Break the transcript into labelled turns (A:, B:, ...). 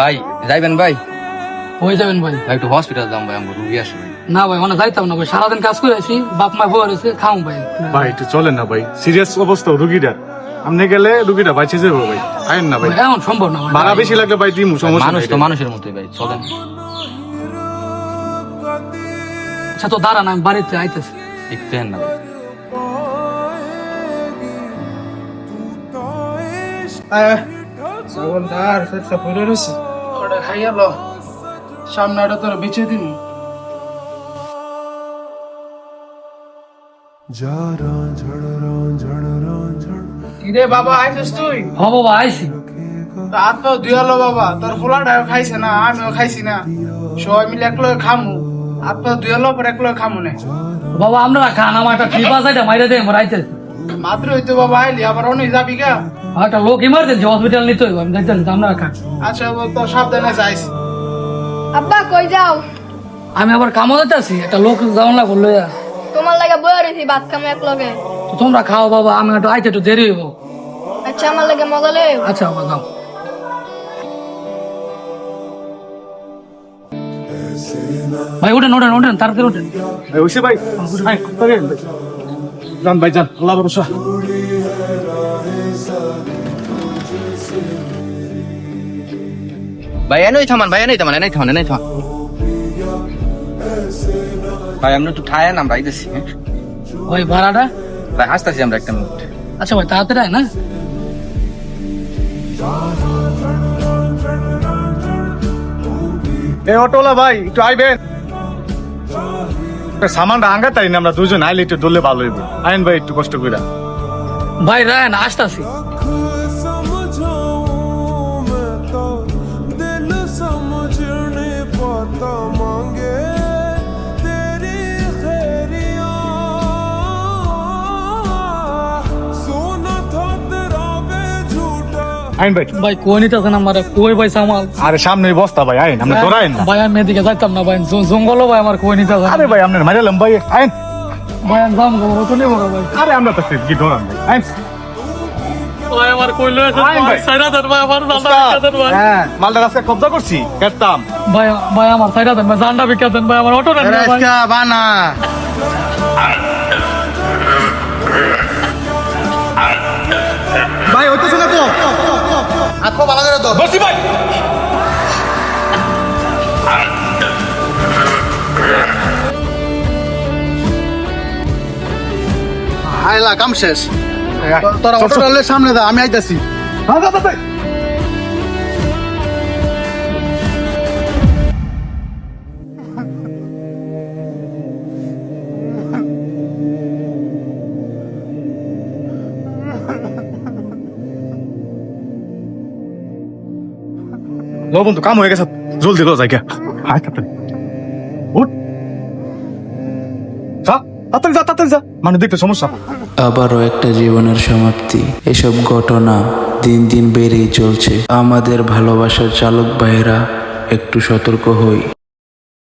A: ভাই যাইবেন ভাই?
B: হয়ে যাবেন ভাই।
A: ভাই একটু হসপিটাল যাম ভাই, আমার রুগী আসে ভাই।
B: না ভাই মানে যাইতাম না ভাই, সারাদিন কাজ করে আছি, বাপ মা বউ রয়েছে, খাও ভাই।
C: ভাই একটু চলেন না ভাই, সিরিয়াস অবস্থা রুগীটা। আপনি গেলে রুগীটা বাইচে যাবো ভাই, আইন না ভাই।
B: ভাই, এখন সম্ভব না ভাই।
C: ভাড়া বেশি লাগলে ভাই দিমু, সমস্যা
A: মানুষ
C: নাই।
A: তো মানুষের মতোই ভাই, চলেন।
B: আচ্ছা তো দাঁড়ান, আমি বাড়িতে আইতেছি।
A: একটু দেন না ভাই।
B: ওটা খাইয়া লো, সামনে ওটা তোর বেঁচে দিন।
D: কিরে বাবা আইছিস তুই?
B: হ বাবা আইসি।
D: হাত পাও ধুয়ালো বাবা, তোর পোলাটাও খাইছে না, আমিও খাইছি না, সবাই মিলে একলগে খামু। হাত পাও ধুয়ালো পর একলগে খামু না।
B: বাবা আপনারা খান, আমার একটা ট্রিপ আছে, এটা মাইরে দেয়, আমার আইতেছি।
D: মাত্র হইতো বাবা আইলি, আবার অনেক যাবি গা।
B: একটা লোক ইমার্জেন্সি হসপিটাল নিতে হইব, আমি দেখতেছি, আপনারা খান।
D: আচ্ছা তো সাবধানে যাইস।
E: আব্বা কই যাও?
B: আমি আবার কামো দিতেছি, একটা লোক যাওয়ান লাগবো লইয়া।
E: তোমার লাগে বয়ে রয়েছি ভাত খামো এক লগে।
B: তো তোমরা খাও বাবা, আমি একটু আইতে একটু দেরি হইব।
E: আচ্ছা আমার লাগে মজা লই।
B: আচ্ছা বাবা যাও। ভাই উঠেন উঠেন উঠেন, তাড়াতাড়ি উঠেন।
C: ওইসে ভাই, আইন, তাড়াতাড়ি আইন ভাই। যান ভাই যান, আল্লাহ ভরসা।
A: ভাই এনেই থামান, ভাই এনেই থামান, এনেই থামান, এনেই থামান। ভাই আমরা একটু ঠায় না, আমরা আইতেছি।
B: ওই ভাড়াটা।
A: ভাই হাসতেছি আমরা একটা মিনিট।
B: আচ্ছা ভাই তাড়াতাড়ি আয় না।
C: এ অটোলা ভাই একটু আইবেন। সামানটা আঙ্গা তাই না, আমরা দুজন আইলে একটু দলে ভালো হইব। আইন ভাই একটু কষ্ট করে।
B: ভাই রায়ন আসতাছি।
C: আইন ভাই।
B: ভাই কই নিতেছেন আমার, কই ভাই সামাল।
C: আরে সামনে বস্তা ভাই, আইন আমরা ধরাইন না।
B: ভাই আমি এদিকে যাইতাম না ভাই, জঙ্গল ভাই আমার কই নিতেছেন।
C: আরে ভাই আপনার মাইরালাম ভাই, আইন।
B: ভাই আমি যাম গো, তো নেবো না ভাই।
C: আরে আমরা তো কি ধরান ভাই, আইন।
B: ভাই আমার কই লয়েছে
C: আইন ভাই।
B: ভাই, সাইরা দেন ভাই, আমার জানটা বিকা দেন ভাই।
C: হ্যাঁ, মালটা রাস্তায় কবজা করছি, কেটতাম।
B: ভাই ভাই আমার সাইরা দেন ভাই, জানটা বিকা দেন ভাই, আমার অটো নেন না ভাই।
A: বানা
C: ভাই হইতেছে না তো,
A: আত্ম ভালো করে তো
C: বসি ভাই।
D: আইলা কাম শেষ। তোরা অটো ডালে সামনে দা, আমি আইতাছি।
C: লো বন্ধু কাম হয়ে গেছে, জলদি লো যাই গে। আয় তাড়াতাড়ি উঠ, যা তাড়াতাড়ি যা, তাড়াতাড়ি যা, মানে দেখতে সমস্যা।
F: আবারও একটা জীবনের সমাপ্তি। এসব ঘটনা দিন দিন বেড়েই চলছে। আমাদের ভালোবাসার চালক ভাইয়েরা একটু সতর্ক হই।